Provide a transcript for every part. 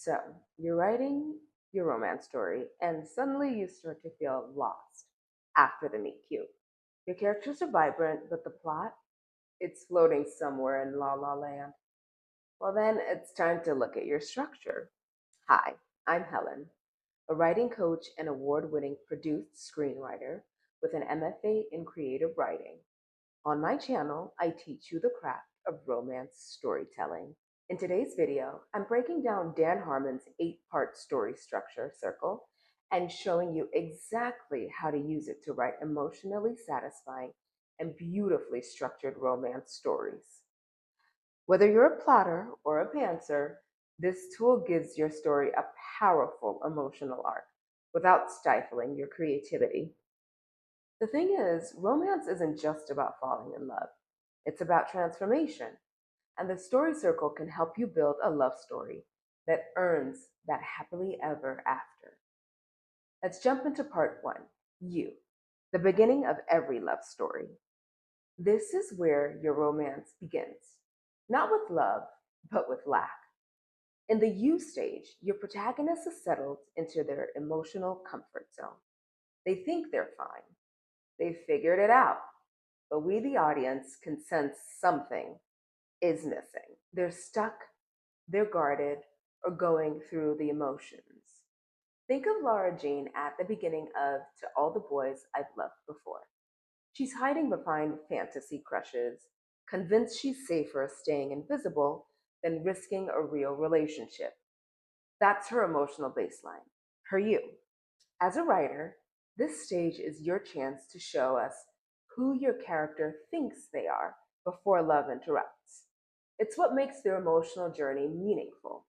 So, you're writing your romance story, and suddenly you start to feel lost after the meet cute. Your characters are vibrant, but the plot, it's floating somewhere in La La Land. Well, then it's time to look at your structure. Hi, I'm Helen, a writing coach and award winning produced screenwriter with an MFA in creative writing. On my channel, I teach you the craft of romance storytelling. In today's video, I'm breaking down Dan Harmon's 8-part story structure circle and showing you exactly how to use it to write emotionally satisfying and beautifully structured romance stories. Whether you're a plotter or a pantser, this tool gives your story a powerful emotional arc without stifling your creativity. The thing is, romance isn't just about falling in love. It's about transformation. And the story circle can help you build a love story that earns that happily ever after. Let's jump into part one, you, the beginning of every love story. This is where your romance begins. Not with love, but with lack. In the you stage, your protagonist is settled into their emotional comfort zone. They think they're fine. They've figured it out. But we, the audience, can sense something is missing. They're stuck, they're guarded, or going through the emotions. Think of Laura Jean at the beginning of To All the Boys I've Loved Before. She's hiding behind fantasy crushes, convinced she's safer staying invisible than risking a real relationship. That's her emotional baseline, her you. As a writer, this stage is your chance to show us who your character thinks they are before love interrupts. It's what makes their emotional journey meaningful.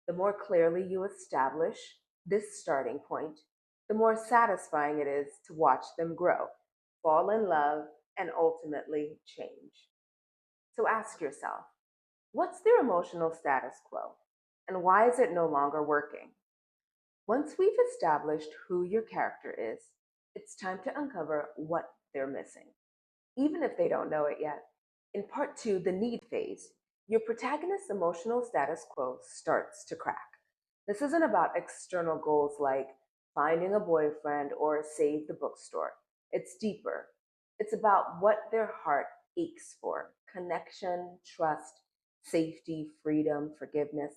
The more clearly you establish this starting point, the more satisfying it is to watch them grow, fall in love, and ultimately change. So ask yourself, what's their emotional status quo? And why is it no longer working? Once we've established who your character is, it's time to uncover what they're missing, even if they don't know it yet. In part two, the need phase, your protagonist's emotional status quo starts to crack. This isn't about external goals like finding a boyfriend or save the bookstore. It's deeper. It's about what their heart aches for: connection, trust, safety, freedom, forgiveness.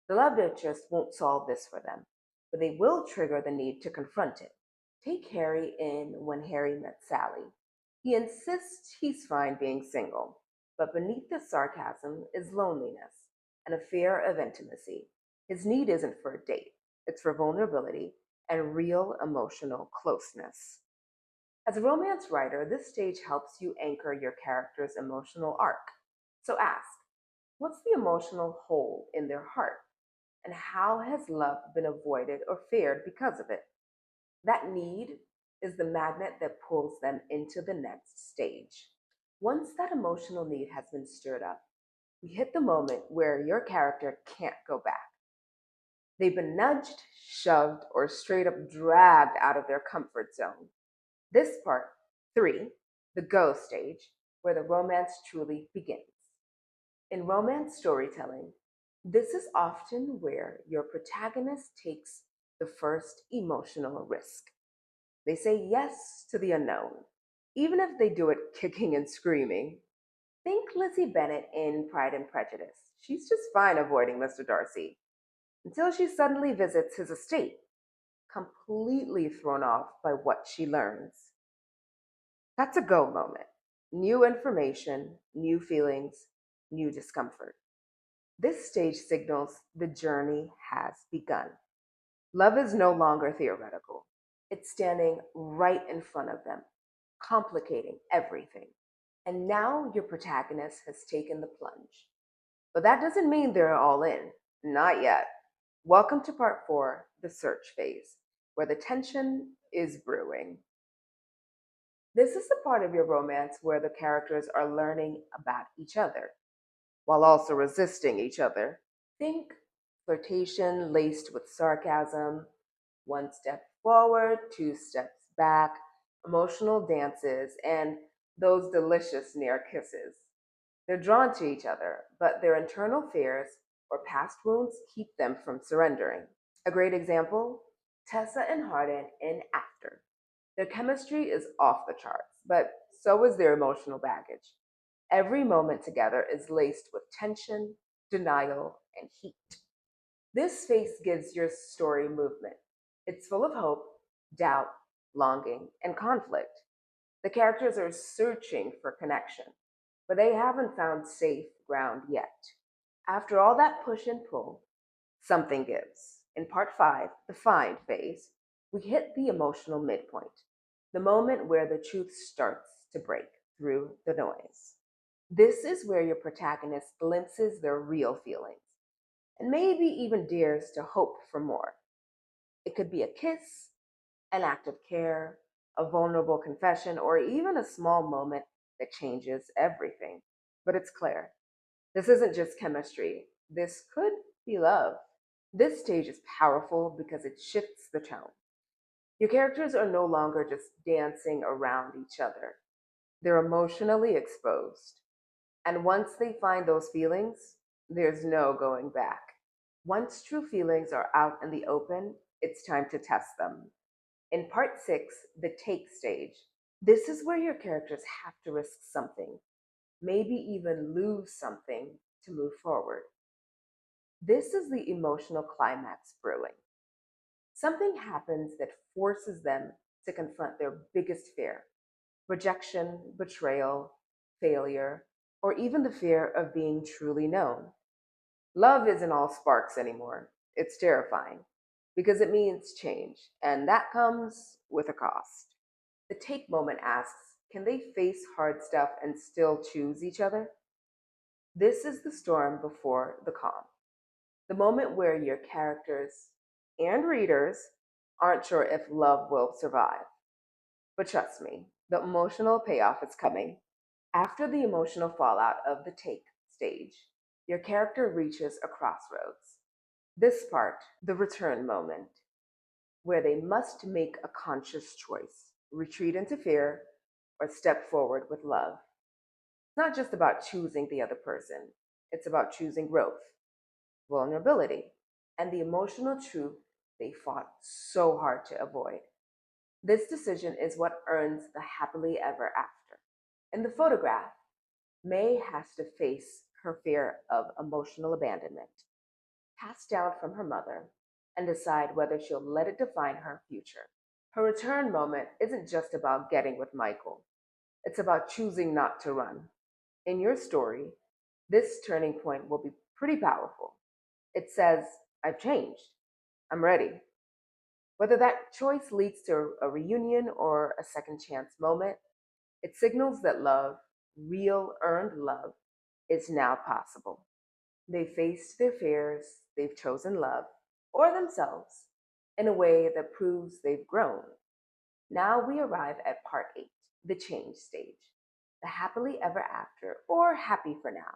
The love interest won't solve this for them, but they will trigger the need to confront it. Take Harry in When Harry Met Sally. He insists he's fine being single, but beneath the sarcasm is loneliness and a fear of intimacy. His need isn't for a date, it's for vulnerability and real emotional closeness. As a romance writer, this stage helps you anchor your character's emotional arc. So ask, what's the emotional hole in their heart? And how has love been avoided or feared because of it? That need is the magnet that pulls them into the next stage. Once that emotional need has been stirred up, we hit the moment where your character can't go back. They've been nudged, shoved, or straight up dragged out of their comfort zone. This part, three, the go stage, where the romance truly begins. In romance storytelling, this is often where your protagonist takes the first emotional risk. They say yes to the unknown, even if they do it kicking and screaming. Think Lizzie Bennet in Pride and Prejudice. She's just fine avoiding Mr. Darcy until she suddenly visits his estate, completely thrown off by what she learns. That's a go moment. New information, new feelings, new discomfort. This stage signals the journey has begun. Love is no longer theoretical. It's standing right in front of them, complicating everything. And now your protagonist has taken the plunge. But that doesn't mean they're all in. Not yet. Welcome to part four, the search phase, where the tension is brewing. This is the part of your romance where the characters are learning about each other while also resisting each other. Think flirtation laced with sarcasm, one step forward, two steps back, emotional dances, and those delicious near kisses. They're drawn to each other, but their internal fears, or past wounds keep them from surrendering. A great example, Tessa and Hardin in After. Their chemistry is off the charts, but so is their emotional baggage. Every moment together is laced with tension, denial, and heat. This face gives your story movement. It's full of hope, doubt, longing, and conflict. The characters are searching for connection, but they haven't found safe ground yet. After all that push and pull, something gives. In part 5, the find phase, we hit the emotional midpoint, the moment where the truth starts to break through the noise. This is where your protagonist glimpses their real feelings and maybe even dares to hope for more. It could be a kiss, an act of care, a vulnerable confession, or even a small moment that changes everything. But it's clear this isn't just chemistry, this could be love. This stage is powerful because it shifts the tone. Your characters are no longer just dancing around each other, they're emotionally exposed. And once they find those feelings, there's no going back. Once true feelings are out in the open, it's time to test them. In part 6, the take stage, this is where your characters have to risk something, maybe even lose something to move forward. This is the emotional climax brewing. Something happens that forces them to confront their biggest fear: rejection, betrayal, failure, or even the fear of being truly known. Love isn't all sparks anymore. It's terrifying because it means change, and that comes with a cost. The take moment asks, can they face hard stuff and still choose each other? This is the storm before the calm, the moment where your characters and readers aren't sure if love will survive. But trust me, the emotional payoff is coming. After the emotional fallout of the take stage, your character reaches a crossroads. This part, the return moment, where they must make a conscious choice: retreat into fear or step forward with love. It's not just about choosing the other person, it's about choosing growth, vulnerability, and the emotional truth they fought so hard to avoid. This decision is what earns the happily ever after. In the photograph, May has to face her fear of emotional abandonment, passed down from her mother, and decide whether she'll let it define her future. Her return moment isn't just about getting with Michael, it's about choosing not to run. In your story, this turning point will be pretty powerful. It says, I've changed, I'm ready. Whether that choice leads to a reunion or a second chance moment, it signals that love, real earned love, is now possible. They faced their fears, they've chosen love, or themselves, in a way that proves they've grown. Now we arrive at part 8, the change stage, the happily ever after, or happy for now,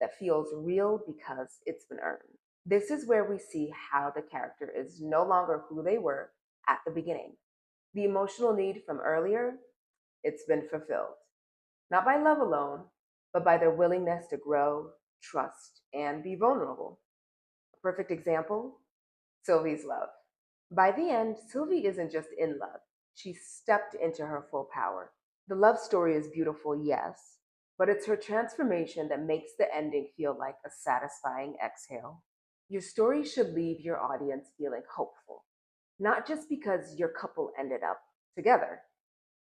that feels real because it's been earned. This is where we see how the character is no longer who they were at the beginning. The emotional need from earlier, it's been fulfilled. Not by love alone, but by their willingness to grow, trust, and be vulnerable. A perfect example, Sylvie's love. By the end, Sylvie isn't just in love, she stepped into her full power. The love story is beautiful, yes, but it's her transformation that makes the ending feel like a satisfying exhale. Your story should leave your audience feeling hopeful, not just because your couple ended up together,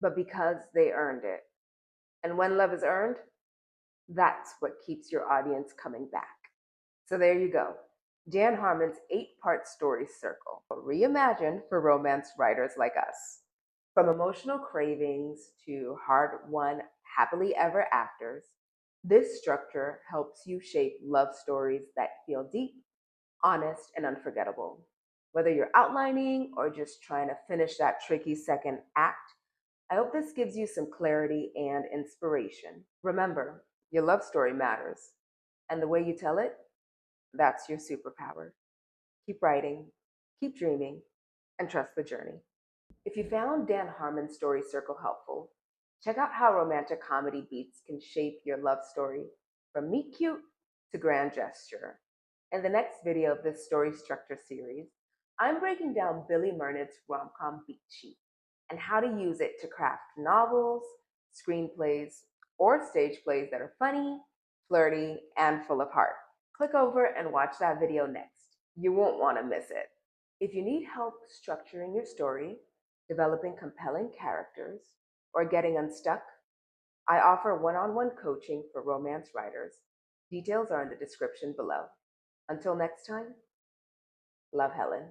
but because they earned it. And when love is earned, that's what keeps your audience coming back. So there you go. Dan Harmon's 8-part story circle, reimagined for romance writers like us. From emotional cravings to hard-won happily ever afters, this structure helps you shape love stories that feel deep, honest, and unforgettable. Whether you're outlining or just trying to finish that tricky second act, I hope this gives you some clarity and inspiration. Remember, your love story matters, and the way you tell it, that's your superpower. Keep writing, keep dreaming, and trust the journey. If you found Dan Harmon's story circle helpful, check out how romantic comedy beats can shape your love story from meet cute to grand gesture. In the next video of this story structure series, I'm breaking down Billy Mernit's rom-com beat sheet and how to use it to craft novels, screenplays, or stage plays that are funny, flirty, and full of heart. Click over and watch that video next. You won't want to miss it. If you need help structuring your story, developing compelling characters, or getting unstuck, I offer one-on-one coaching for romance writers. Details are in the description below. Until next time, love, Helen.